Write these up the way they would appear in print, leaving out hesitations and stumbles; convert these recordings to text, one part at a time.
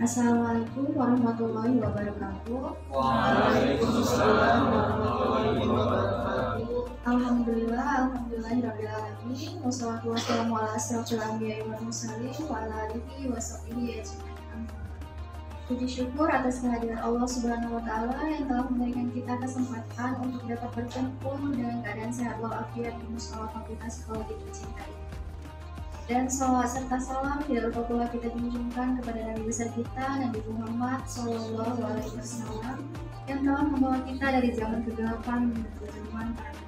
Assalamualaikum warahmatullahi wabarakatuh. Waalaikumsalam warahmatullahi wabarakatuh. Alhamdulillahirabbil alamin. Wassalatu wassalamu ala asyrofil anbiya'i wal mursalin wa ala alihi wa sahbihi ajma'in. Puji syukur atas kehadiran Allah Subhanahu wa taala yang telah memberikan kita kesempatan untuk dapat berkumpul dengan keadaan sehat walafiat di Mushola Fakultas Psikologi tercinta ini. Dan salawat serta salam tidak lupa pula kita junjungkan kepada Nabi besar kita, Nabi Muhammad Sallallahu Alaihi Wasallam, yang telah membawa kita dari zaman kegelapan menuju zaman terang.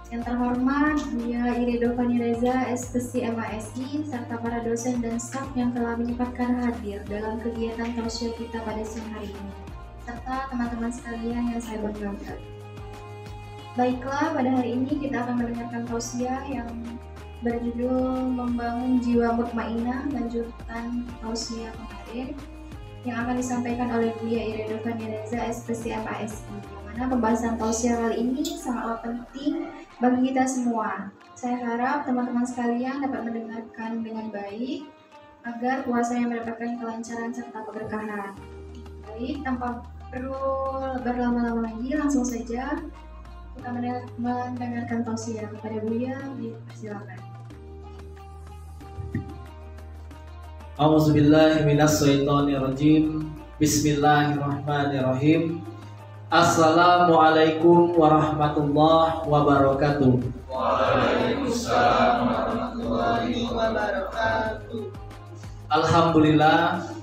Yang terhormat Buya Irido Fani Reza, SPC MASI, serta para dosen dan staf yang telah menyempatkan hadir dalam kegiatan tausiah kita pada siang hari ini, serta teman-teman sekalian yang saya banggakan. Baiklah, pada hari ini kita akan mendengarkan tausiah yang berjudul Membangun Jiwa Mutmainah, lanjutan tausiah kemarin yang akan disampaikan oleh Buya Irido Fani Reza, SPC MASI, yang mana pembahasan tausiah kali ini sangatlah penting bagi kita semua. Saya harap teman-teman sekalian dapat mendengarkan dengan baik agar puasanya mendapatkan kelancaran serta keberkahan. Baik, tanpa perlu berlama-lama lagi, langsung saja kita mendengarkan tausiah. Kepada Buya, dipersilakan. A'udzubillahi minasyaitonirrajim. Bismillahirrahmanirrahim. Assalamualaikum warahmatullahi wabarakatuh. Waalaikumsalam warahmatullahi wabarakatuh.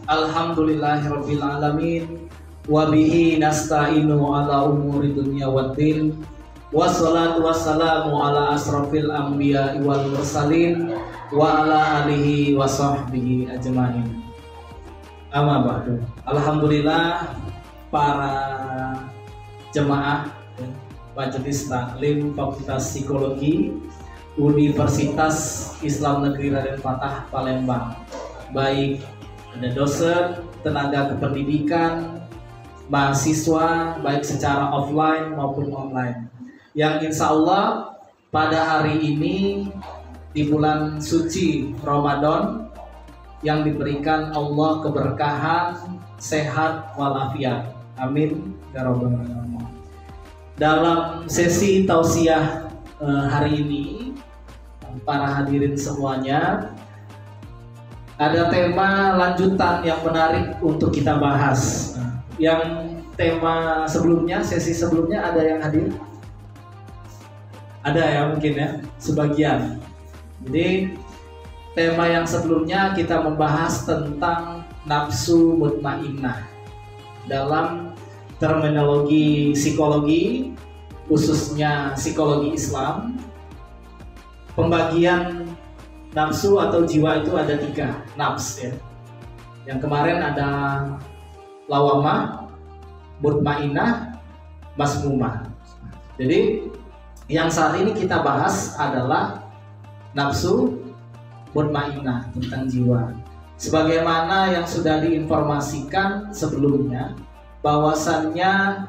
Alhamdulillahirabbil alamin. Wa bihi nasta'inu ala umuri dunya waddin. Wassalatu wassalamu ala asrofil anbiya'i wal mursalin wa ala alihi wa sahbihi ajma'in. Amma ba'du. Alhamdulillah, para jemaah Majelis Taklim Fakultas Psikologi Universitas Islam Negeri Raden Fatah Palembang, baik ada dosen, tenaga kependidikan, mahasiswa baik secara offline maupun online, yang insya Allah pada hari ini di bulan suci Ramadan yang diberikan Allah keberkahan, sehat walafiat. Amin ya rabbal alamin. Dalam sesi tausiah hari ini, para hadirin semuanya, ada tema lanjutan yang menarik untuk kita bahas. Yang tema sebelumnya, sesi sebelumnya ada yang hadir? Ada ya mungkin ya, sebagian. Jadi tema yang sebelumnya kita membahas tentang nafsu mutmainnah. Dalam terminologi psikologi, khususnya psikologi Islam, pembagian nafsu atau jiwa itu ada 3 nafs ya. Yang kemarin ada lawamah, mutmainnah, masmumah. Jadi yang saat ini kita bahas adalah nafsu mutmainnah, tentang jiwa. Sebagaimana yang sudah diinformasikan sebelumnya, bahwasannya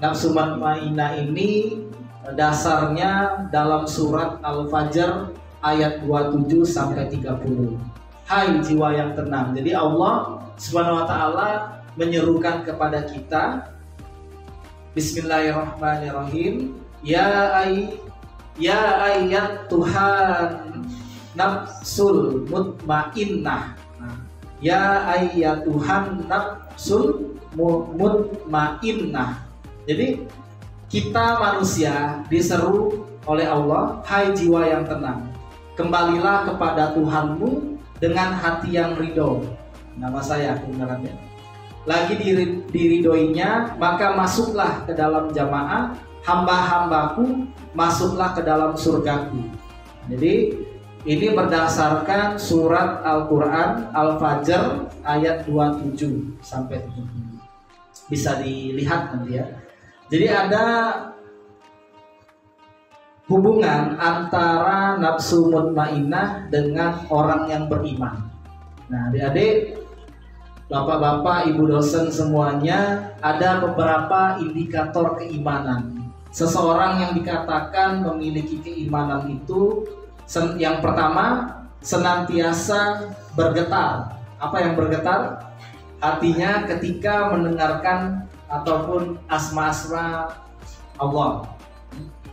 nafsu mutmainnah ini dasarnya dalam surat Al-Fajr ayat 27 sampai 30. Hai jiwa yang tenang. Jadi Allah Subhanahu wa taala menyerukan kepada kita, Bismillahirrahmanirrahim. Ya ayat Tuhan nafsul mutmainnah. Ya ayat Tuhan nafsul mutmainnah. Jadi kita manusia diseru oleh Allah, hai jiwa yang tenang, kembalilah kepada Tuhanmu dengan hati yang ridho. Nama saya kebenarannya. Lagi diridoinya, maka masuklah ke dalam jamaah hamba-hambaku, masuklah ke dalam surgaku. Jadi ini berdasarkan surat Al-Quran Al-Fajr ayat 27 sampai 30. Bisa dilihat nanti ya. Jadi ada hubungan antara nafsu mutmainnah dengan orang yang beriman. Nah, adik-adik, bapak-bapak, ibu dosen semuanya, ada beberapa indikator keimanan. Seseorang yang dikatakan memiliki keimanan itu, yang pertama, senantiasa bergetar Apa yang bergetar? Hatinya ketika mendengarkan ataupun asma-asma Allah.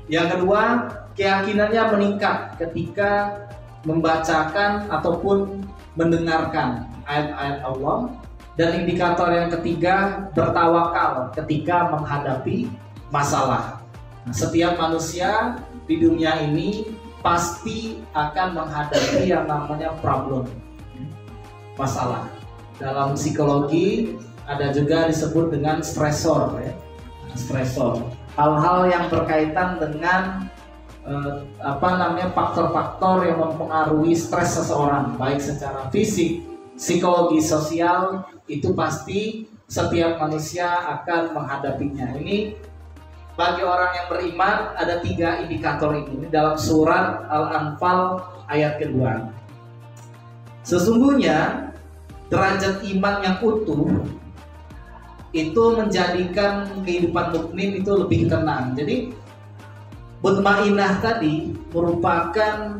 Yang kedua, keyakinannya meningkat ketika membacakan ataupun mendengarkan ayat-ayat Allah. Dan indikator yang ketiga, bertawakal ketika menghadapi masalah. Nah, setiap manusia di dunia ini pasti akan menghadapi yang namanya problem, masalah. Dalam psikologi ada juga disebut dengan stresor, ya. Stresor. Hal-hal yang berkaitan dengan faktor-faktor yang mempengaruhi stres seseorang, baik secara fisik, psikologi, sosial, itu pasti setiap manusia akan menghadapinya. Ini bagi orang yang beriman ada 3 indikator ini dalam surat Al-Anfal ayat kedua. Sesungguhnya derajat iman yang utuh itu menjadikan kehidupan mukmin itu lebih tenang. Jadi mutmainah tadi merupakan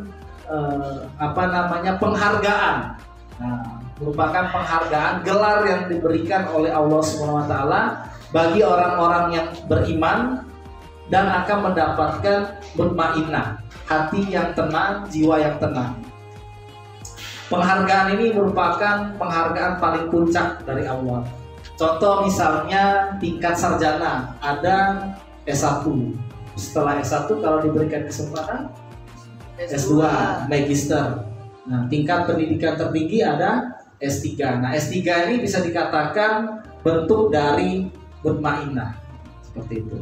penghargaan. Nah, merupakan penghargaan, gelar yang diberikan oleh Allah SWT bagi orang-orang yang beriman dan akan mendapatkan mutmainah, hati yang tenang, jiwa yang tenang. Penghargaan ini merupakan penghargaan paling puncak dari Allah. Contoh misalnya tingkat sarjana, ada S1. Setelah S1 kalau diberikan kesempatan S2, magister. Nah, tingkat pendidikan tertinggi ada S3. Nah, S3 ini bisa dikatakan bentuk dari mutmainah. Seperti itu.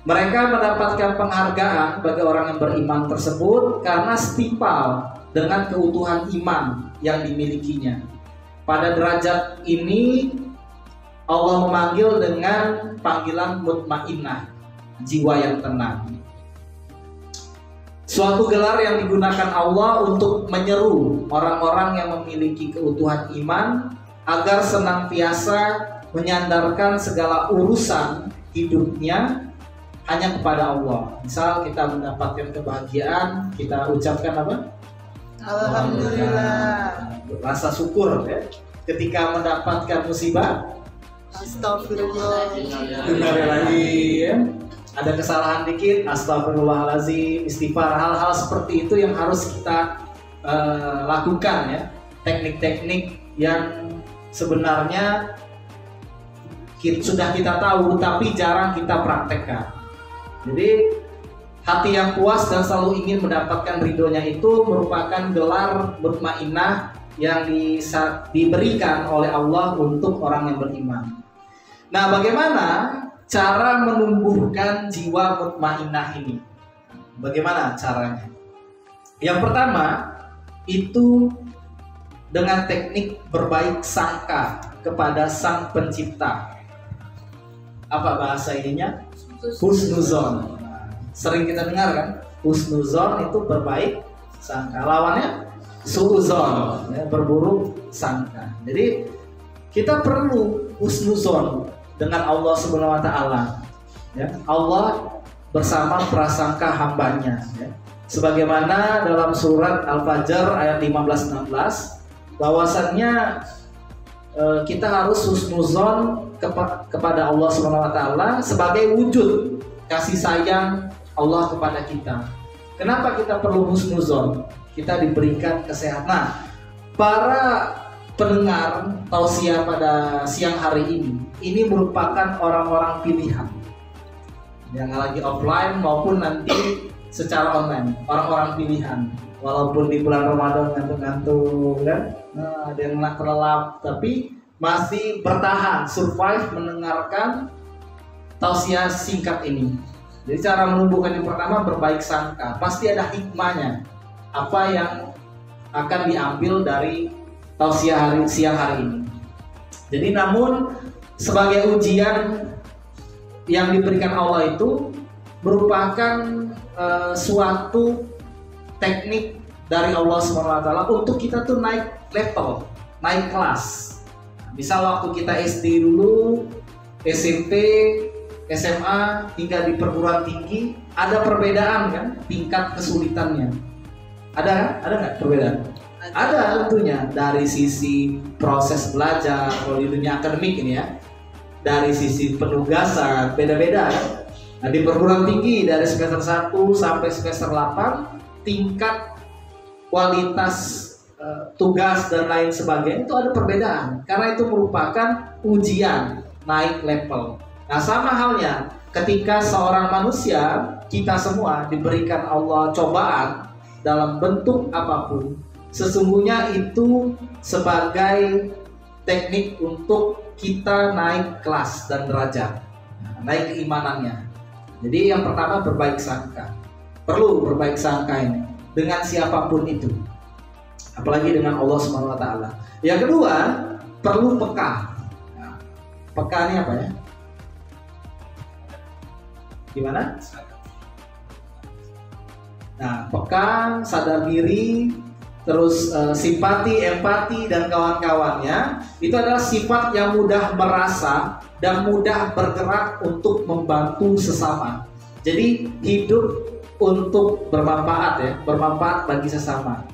Mereka mendapatkan penghargaan bagi orang yang beriman tersebut karena setimpal dengan keutuhan iman yang dimilikinya. Pada derajat ini Allah memanggil dengan panggilan mutmainah, jiwa yang tenang. Suatu gelar yang digunakan Allah untuk menyeru orang-orang yang memiliki keutuhan iman agar senantiasa menyandarkan segala urusan hidupnya hanya kepada Allah. Misal kita mendapatkan kebahagiaan, kita ucapkan apa? Alhamdulillah. Rasa syukur ya. Ketika mendapatkan musibah, Astagfirullahaladzim. Ada kesalahan dikit, astagfirullahaladzim, istighfar. Hal-hal seperti itu yang harus kita lakukan ya. Teknik-teknik yang sebenarnya sudah kita tahu tapi jarang kita praktekkan. Jadi hati yang puas dan selalu ingin mendapatkan ridhonya itu merupakan gelar mutmainah yang diberikan oleh Allah untuk orang yang beriman. Nah, bagaimana cara menumbuhkan jiwa mutmainah ini? Bagaimana caranya? Yang pertama itu dengan teknik berbaik sangka kepada Sang Pencipta. Apa bahasa ininya? Husnuzon. Sering kita dengar kan? Husnuzon itu berbaik sangka. Lawannya suuzon, ya, berburuk sangka. Jadi kita perlu husnuzon dengan Allah Subhanahu wa taala. Ya, Allah bersama prasangka hambanya, ya. Sebagaimana dalam surat Al-Fajr ayat 15-16 bahwasannya kita harus husnuzon kepada Allah Subhanahu wa taala sebagai wujud kasih sayang Allah kepada kita. Kenapa kita perlu husnuzon? Kita diberikan kesehatan. Nah, para pendengar tausiah pada siang hari ini merupakan orang-orang pilihan yang lagi offline maupun nanti secara online. Orang-orang pilihan, walaupun di bulan Ramadan ngantuk-ngantuk kan, ada yang terlelap, tapi masih bertahan, survive mendengarkan tausiah singkat ini. Jadi cara menumbuhkan yang pertama berbaik sangka, pasti ada hikmahnya. Apa yang akan diambil dari tausiah siang hari ini. Jadi namun sebagai ujian yang diberikan Allah itu merupakan suatu teknik dari Allah SWT untuk kita tuh naik level, naik kelas. Misal waktu kita SD dulu, SMP, SMA hingga di perguruan tinggi ada perbedaan kan tingkat kesulitannya. Ada nggak perbedaan? Ada tentunya dari sisi proses belajar, kalau di dunia akademik ini ya, dari sisi penugasan beda-beda ya. Nah, di perguruan tinggi dari semester 1 sampai semester 8 tingkat kualitas tugas dan lain sebagainya itu ada perbedaan karena itu merupakan ujian naik level. Nah, sama halnya ketika seorang manusia, kita semua diberikan Allah cobaan dalam bentuk apapun, sesungguhnya itu sebagai teknik untuk kita naik kelas dan derajat, naik keimanannya. Jadi yang pertama berbaik sangka, perlu berbaik sangka ini dengan siapapun itu, apalagi dengan Allah Subhanahu Wa Taala. Yang kedua perlu peka. Nah, peka ini apa ya? Gimana? Nah, peka, sadar diri, terus simpati, empati dan kawan-kawannya itu adalah sifat yang mudah merasa dan mudah bergerak untuk membantu sesama. Jadi hidup untuk bermanfaat ya, bermanfaat bagi sesama.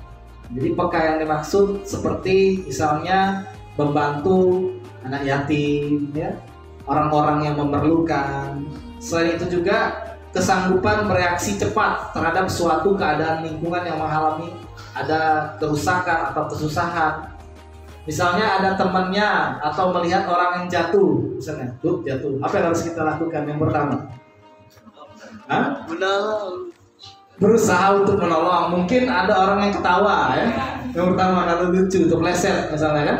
Jadi peka yang dimaksud seperti misalnya membantu anak yatim ya, orang-orang yang memerlukan. Selain itu juga kesanggupan bereaksi cepat terhadap suatu keadaan lingkungan yang mengalami ada kerusakan atau kesusahan. Misalnya ada temannya atau melihat orang yang jatuh, misalnya, jatuh. Apa yang harus kita lakukan yang pertama? Menolong. Berusaha untuk menolong. Mungkin ada orang yang ketawa ya. Yang pertama kalau lucu, untuk pleset misalnya kan.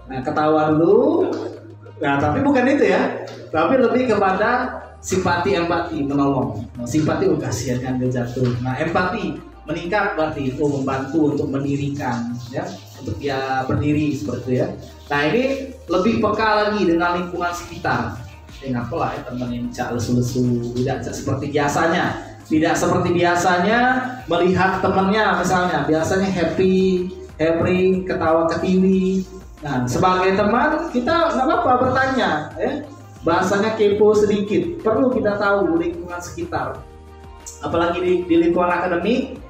Nah, ketawa dulu. Nah, tapi bukan itu ya. Tapi lebih kepada simpati, empati, menolong. Simpati, kasihan kan dia jatuh. Nah, empati meningkat berarti itu membantu untuk mendirikan ya, untuk dia berdiri seperti itu ya. Nah, ini lebih peka lagi dengan lingkungan sekitar. Ingat pula ya, teman yang lesu-lesu, tidak seperti biasanya. Tidak seperti biasanya melihat temannya misalnya, biasanya happy, ketawa ketiwi. Nah, sebagai teman kita nggak apa-apa bertanya ya. Bahasanya kepo sedikit, perlu kita tahu lingkungan sekitar. Apalagi di lingkungan akademik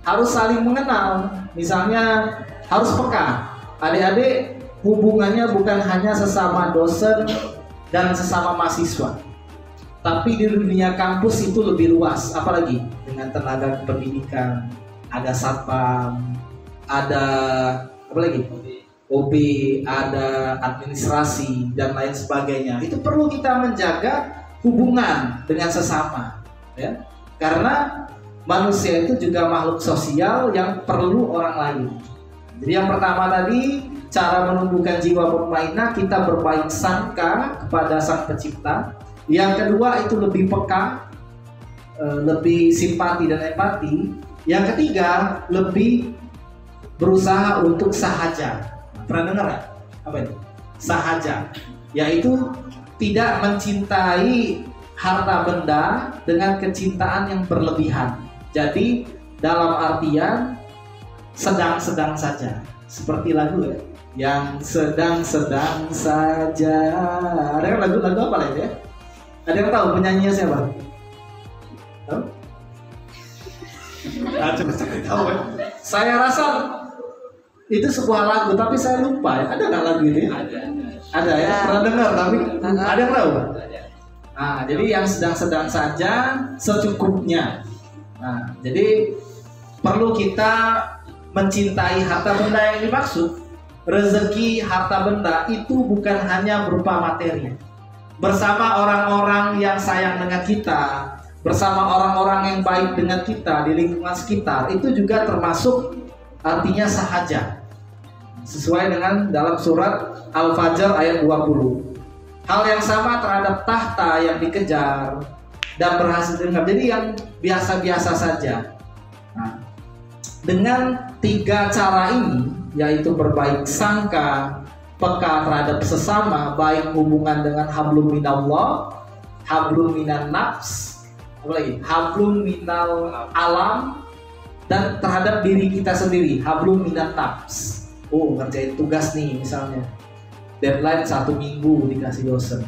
harus saling mengenal, misalnya harus peka. Adik-adik hubungannya bukan hanya sesama dosen dan sesama mahasiswa, tapi di dunia kampus itu lebih luas, apalagi dengan tenaga pendidikan, ada satpam, ada apalagi OB, ada administrasi dan lain sebagainya. Itu perlu kita menjaga hubungan dengan sesama, ya, karena manusia itu juga makhluk sosial yang perlu orang lain. Jadi yang pertama tadi, cara menumbuhkan jiwa mutmainnah, kita berbaik sangka kepada Sang Pencipta. Yang kedua itu lebih peka, lebih simpati dan empati. Yang ketiga lebih berusaha untuk sahaja. Pernah dengar ya? Apa itu? Sahaja, yaitu tidak mencintai harta benda dengan kecintaan yang berlebihan. Jadi dalam artian sedang-sedang saja, seperti lagu ya, yang sedang-sedang saja. Ada kan lagu apa lagi ya? Ada yang tahu penyanyinya siapa? Tahu? Coba tahu ya. Saya rasa itu sebuah lagu, tapi saya lupa ya. Ada nggak lagu ini? Ada ya. Pernah dengar tapi ada yang tahu? Nah, jadi yang sedang-sedang saja, secukupnya. Nah, jadi perlu kita mencintai harta benda yang dimaksud. Rezeki harta benda itu bukan hanya berupa materi. Bersama orang-orang yang sayang dengan kita, bersama orang-orang yang baik dengan kita di lingkungan sekitar, itu juga termasuk artinya sahaja. Sesuai dengan dalam surat Al-Fajr ayat 20. Hal yang sama terhadap tahta yang dikejar dan berhasil digenggam. Jadi yang biasa-biasa saja. Nah, dengan 3 cara ini, yaitu berbaik sangka, peka terhadap sesama, baik hubungan dengan hablum minallah, hablum minan nafs, apa lagi? Hablum minal alam, dan terhadap diri kita sendiri, hablum minan nafs. Oh, ngerjain tugas nih misalnya, deadline 1 minggu dikasih dosen,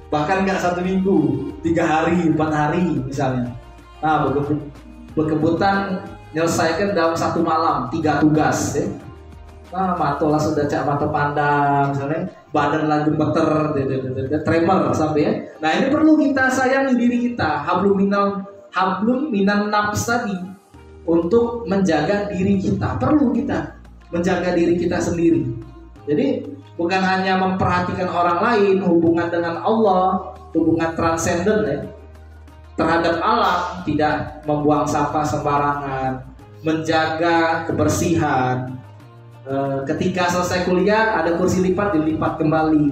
bahkan nggak 1 minggu, 3 hari, 4 hari misalnya. Nah, berkebutan menyelesaikan dalam satu malam 3 tugas ya. Nah, matolah sudah cak mata pandang misalnya, badan lagi gemeter, tremor sampai ya. Nah, ini perlu kita sayangi diri kita, hablum minan nafs tadi, untuk menjaga diri kita. Perlu kita menjaga diri kita sendiri. Jadi bukan hanya memperhatikan orang lain, hubungan dengan Allah, hubungan transenden ya, terhadap alam, tidak membuang sampah sembarangan, menjaga kebersihan. Ketika selesai kuliah ada kursi lipat, dilipat kembali.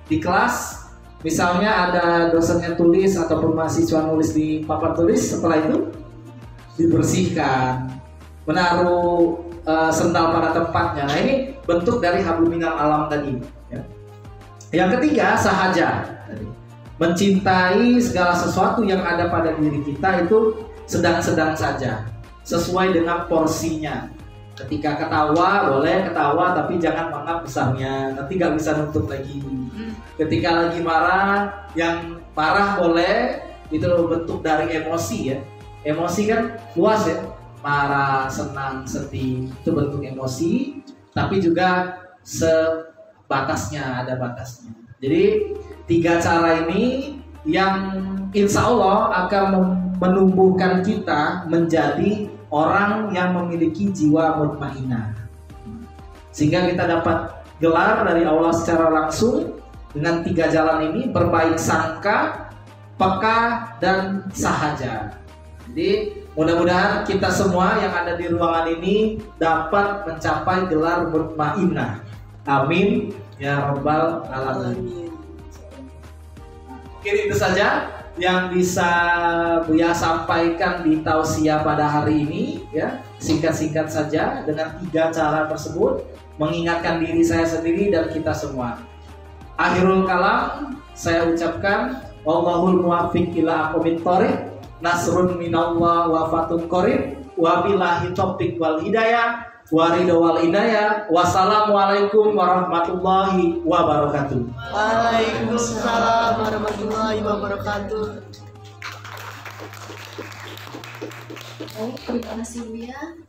Di kelas misalnya ada dosennya tulis ataupun mahasiswa nulis di papan tulis, setelah itu dibersihkan, menaruh sendal pada tempatnya. Nah, ini bentuk dari hablum minal alam tadi ya. Yang ketiga, sahaja. Mencintai segala sesuatu yang ada pada diri kita itu sedang-sedang saja, sesuai dengan porsinya. Ketika ketawa boleh ketawa, tapi jangan mangap besarnya, nanti gak bisa nutup lagi. Ketika lagi marah, yang marah boleh, itu bentuk dari emosi ya. Emosi kan luas ya, marah, senang, sedih, itu bentuk emosi, tapi juga sebatasnya, ada batasnya. Jadi 3 cara ini yang insya Allah akan menumbuhkan kita menjadi orang yang memiliki jiwa mutmainnah, sehingga kita dapat gelar dari Allah secara langsung dengan 3 jalan ini: berbaik sangka, peka, dan sahaja. Jadi mudah-mudahan kita semua yang ada di ruangan ini dapat mencapai gelar mutmainnah. Amin ya rabbal alamin. Mungkin itu saja yang bisa Buya sampaikan di tausiah pada hari ini ya. Singkat-singkat saja dengan 3 cara tersebut, mengingatkan diri saya sendiri dan kita semua. Akhirul kalam, saya ucapkan wallahul muwaffiq ila aqwamit thoriq, nasrun minallah wa fatun qarib, wa billahi taufiq wal hidayah, wa ridha wal hidayah. Wassalamualaikum warahmatullahi wabarakatuh. Waalaikumsalam warahmatullahi wabarakatuh. Baik, terima kasih Buya.